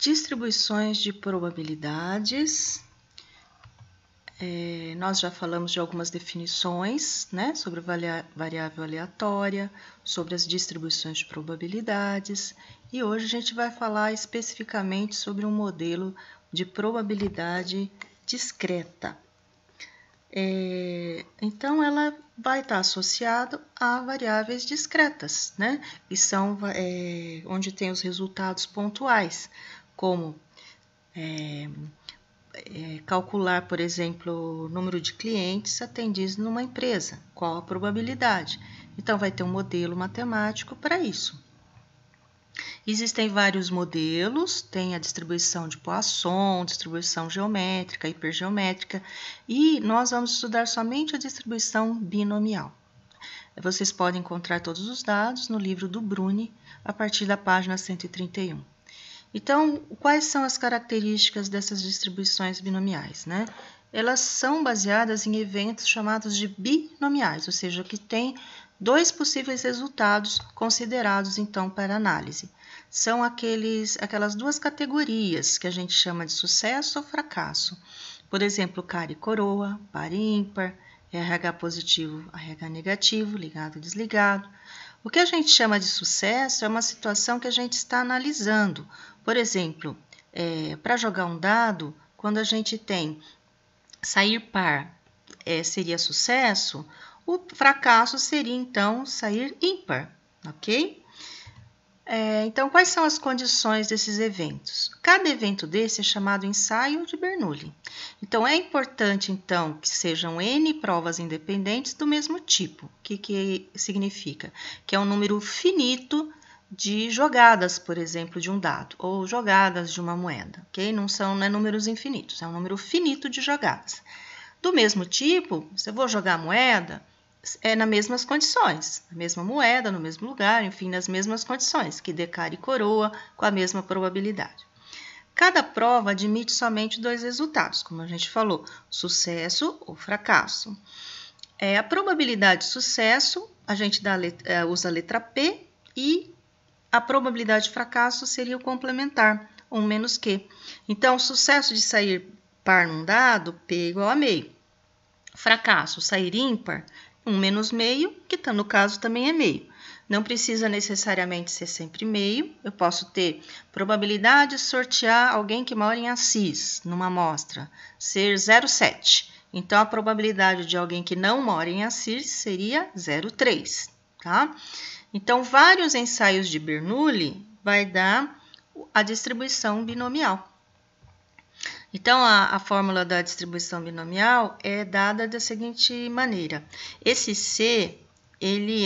Distribuições de probabilidades. Nós já falamos de algumas definições, né, sobre variável aleatória, sobre as distribuições de probabilidades, e hoje a gente vai falar especificamente sobre um modelo de probabilidade discreta. Então, ela vai estar associada a variáveis discretas, né, que são onde tem os resultados pontuais, como calcular, por exemplo, o número de clientes atendidos numa empresa, qual a probabilidade. Então, vai ter um modelo matemático para isso. Existem vários modelos, tem a distribuição de Poisson, distribuição geométrica, hipergeométrica, e nós vamos estudar somente a distribuição binomial. Vocês podem encontrar todos os dados no livro do Bruni, a partir da página 131. Então, quais são as características dessas distribuições binomiais, né? Elas são baseadas em eventos chamados de binomiais, ou seja, que têm dois possíveis resultados considerados, então, para análise. São aquelas duas categorias que a gente chama de sucesso ou fracasso. Por exemplo, cara e coroa, par e ímpar, RH positivo, RH negativo, ligado e desligado. O que a gente chama de sucesso é uma situação que a gente está analisando. Por exemplo, para jogar um dado, quando a gente tem sair par seria sucesso, o fracasso seria, então, sair ímpar, ok? Então, quais são as condições desses eventos? Cada evento desse é chamado ensaio de Bernoulli. Então, é importante, então, que sejam N provas independentes do mesmo tipo. O que significa? Que é um número finito de jogadas, por exemplo, de um dado, ou jogadas de uma moeda, ok? Não é números infinitos, é um número finito de jogadas. Do mesmo tipo, se eu vou jogar a moeda, nas mesmas condições, na mesma moeda, no mesmo lugar, enfim, nas mesmas condições, que dê cara e coroa com a mesma probabilidade. Cada prova admite somente dois resultados, como a gente falou, sucesso ou fracasso. A probabilidade de sucesso, a gente usa a letra P, e a probabilidade de fracasso seria o complementar, 1 menos Q. Então, o sucesso de sair par num dado, P igual a meio. Fracasso, sair ímpar, 1 menos meio, que no caso também é meio. Não precisa necessariamente ser sempre meio. Eu posso ter probabilidade de sortear alguém que mora em Assis, numa amostra, ser 0,7. Então, a probabilidade de alguém que não mora em Assis seria 0,3, tá? Então, vários ensaios de Bernoulli vai dar a distribuição binomial. Então, a fórmula da distribuição binomial é dada da seguinte maneira. Esse C, ele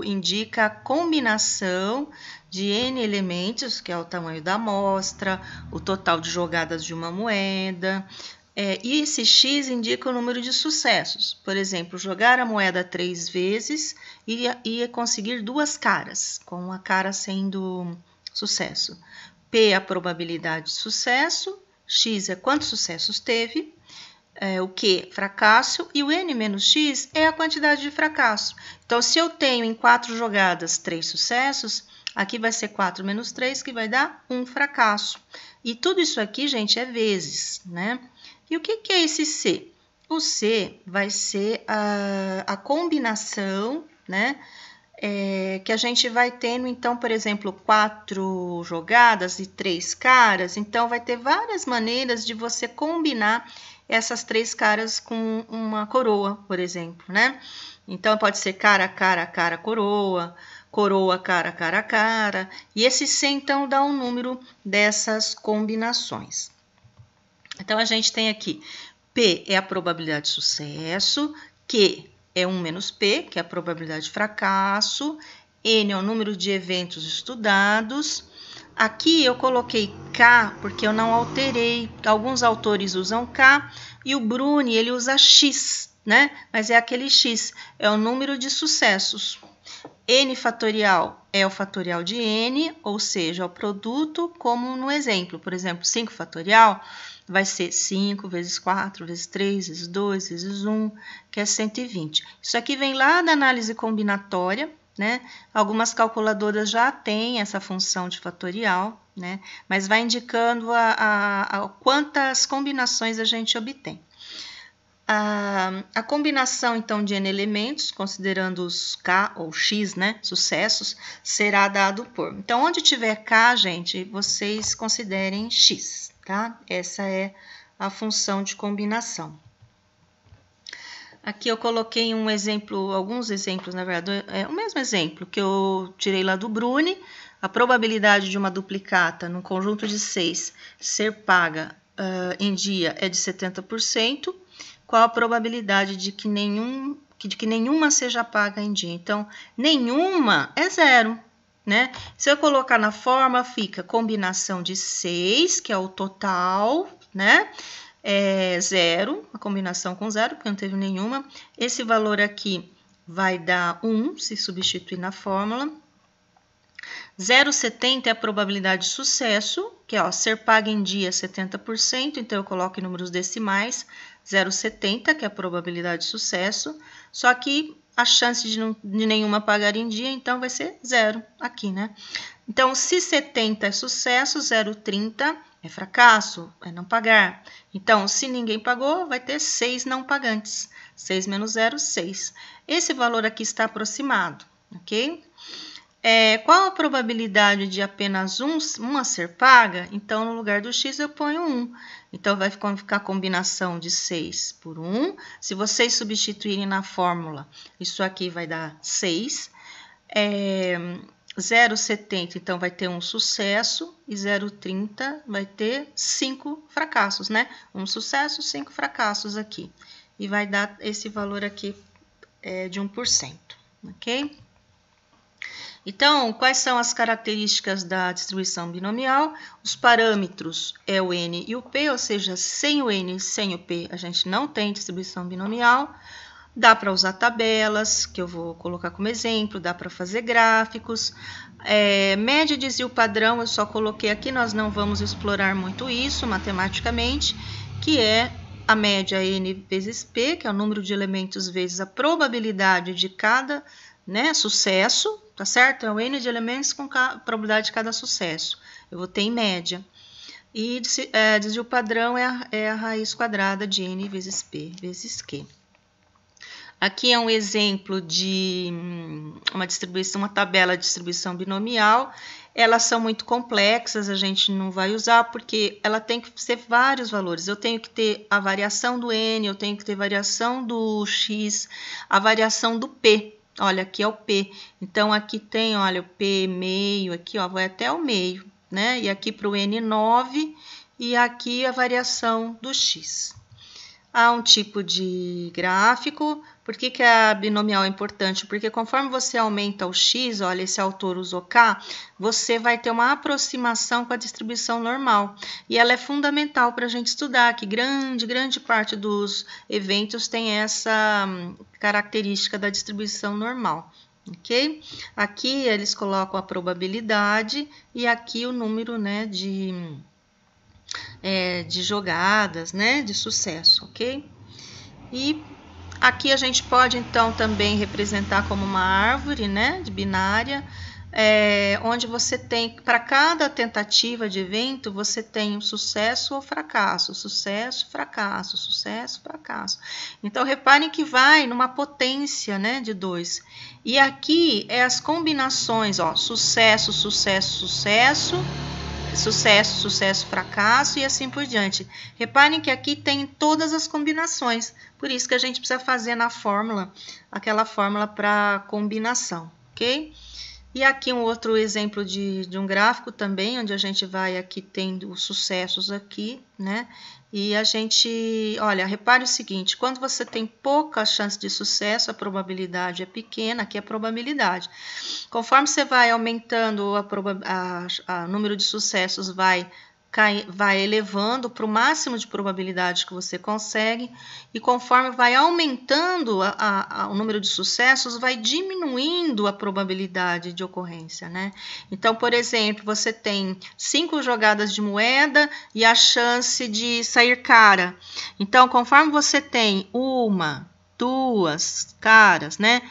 indica a combinação de N elementos, que é o tamanho da amostra, o total de jogadas de uma moeda, e esse X indica o número de sucessos. Por exemplo, jogar a moeda 3 vezes e conseguir 2 caras, com a cara sendo sucesso. P é a probabilidade de sucesso, X é quantos sucessos teve, o Q, fracasso, e o N menos X é a quantidade de fracasso. Então, se eu tenho em 4 jogadas 3 sucessos, aqui vai ser 4 menos 3, que vai dar 1 fracasso. E tudo isso aqui, gente, é vezes, né? E o que é esse C? O C vai ser a combinação, né? Que a gente vai tendo, então, por exemplo, 4 jogadas e 3 caras. Então, vai ter várias maneiras de você combinar essas 3 caras com uma coroa, por exemplo, né? Então, pode ser cara, cara, cara, coroa, coroa, cara, cara, cara. E esse C, então, dá um número dessas combinações. Então, a gente tem aqui, P é a probabilidade de sucesso, Q é 1 menos P, que é a probabilidade de fracasso, N é o número de eventos estudados. Aqui eu coloquei K porque eu não alterei. Alguns autores usam K e o Bruni ele usa X, né? Mas é aquele X, é o número de sucessos. N fatorial é o fatorial de N, ou seja, o produto, como no exemplo. Por exemplo, 5 fatorial vai ser 5 vezes 4, vezes 3, vezes 2, vezes 1, que é 120. Isso aqui vem lá da análise combinatória, né? Algumas calculadoras já têm essa função de fatorial, né? Mas vai indicando quantas combinações a gente obtém. A combinação, então, de N elementos, considerando os K ou X, né, sucessos, será dado por. Então, onde tiver K, gente, vocês considerem X, tá? Essa é a função de combinação. Aqui eu coloquei um exemplo, alguns exemplos, na verdade, é o mesmo exemplo que eu tirei lá do Bruni. A probabilidade de uma duplicata num conjunto de 6 ser paga em dia é de 70%. Qual a probabilidade de que nenhuma seja paga em dia? Então, nenhuma é 0, né? Se eu colocar na forma, fica combinação de 6, que é o total, né? É 0, a combinação com 0, porque não teve nenhuma. Esse valor aqui vai dar 1, se substituir na fórmula. 0,70 é a probabilidade de sucesso, que é ser paga em dia 70%, então eu coloco em números decimais, 0,70, que é a probabilidade de sucesso, só que a chance de nenhuma pagar em dia, então vai ser 0 aqui, né? Então, se 70 é sucesso, 0,30 é fracasso, é não pagar. Então, se ninguém pagou, vai ter 6 não pagantes. 6 menos 0, 6. Esse valor aqui está aproximado, ok? Qual a probabilidade de apenas uma ser paga? Então, no lugar do x, eu ponho 1. Então, vai ficar a combinação de 6 por 1. Se vocês substituírem na fórmula, isso aqui vai dar 6. 0,70, então, vai ter um sucesso. E 0,30 vai ter 5 fracassos, né? Um sucesso, 5 fracassos aqui. E vai dar esse valor aqui de 1%, ok? Então, quais são as características da distribuição binomial? Os parâmetros é o N e o P, ou seja, sem o N e sem o P, a gente não tem distribuição binomial. Dá para usar tabelas, que eu vou colocar como exemplo, dá para fazer gráficos. Média, desvio padrão, eu só coloquei aqui, nós não vamos explorar muito isso matematicamente, que é a média N vezes P, que é o número de elementos vezes a probabilidade de cada, né, sucesso, tá certo? É o N de elementos com a probabilidade de cada sucesso. Eu vou ter em média. E desvio padrão é a raiz quadrada de N vezes P vezes Q. Aqui é um exemplo de uma tabela de distribuição binomial. Elas são muito complexas, a gente não vai usar, porque ela tem que ser vários valores. Eu tenho que ter a variação do N, eu tenho que ter variação do X, a variação do P. Olha, aqui é o P. Então, aqui tem, olha, o P meio, aqui, ó, vai até o meio, né? E aqui para o N9, e aqui a variação do X. Há um tipo de gráfico. Por que a binomial é importante? Porque conforme você aumenta o x, olha, esse autor usou k, você vai ter uma aproximação com a distribuição normal. E ela é fundamental para a gente estudar, que grande parte dos eventos tem essa característica da distribuição normal. Ok? Aqui eles colocam a probabilidade e aqui o número, né, de jogadas, né, de sucesso, ok? E aqui a gente pode, então, também representar como uma árvore, né, de binária, onde você tem, para cada tentativa de evento, você tem um sucesso ou fracasso, sucesso, fracasso, sucesso, fracasso. Então, reparem que vai numa potência, né, de 2. E aqui as combinações, ó, sucesso, sucesso, sucesso, sucesso, sucesso, fracasso e assim por diante. Reparem que aqui tem todas as combinações, por isso que a gente precisa fazer na fórmula, aquela fórmula para combinação, ok? E aqui um outro exemplo de um gráfico também, onde a gente vai aqui tendo os sucessos aqui, né? E a gente, olha, repare o seguinte, quando você tem pouca chance de sucesso, a probabilidade é pequena, aqui é a probabilidade. Conforme você vai aumentando o número de sucessos, vai elevando para o máximo de probabilidade que você consegue, e conforme vai aumentando o número de sucessos, vai diminuindo a probabilidade de ocorrência, né? Então, por exemplo, você tem 5 jogadas de moeda e a chance de sair cara. Então, conforme você tem 1, 2 caras, né?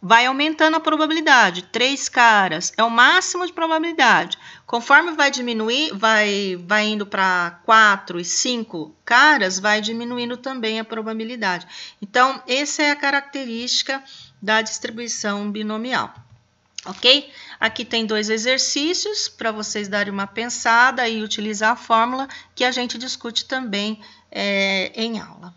vai aumentando a probabilidade. 3 caras é o máximo de probabilidade. Conforme vai diminuir, vai indo para 4 e 5 caras, vai diminuindo também a probabilidade. Então, essa é a característica da distribuição binomial. Ok? Aqui tem 2 exercícios para vocês darem uma pensada e utilizar a fórmula que a gente discute também em aula.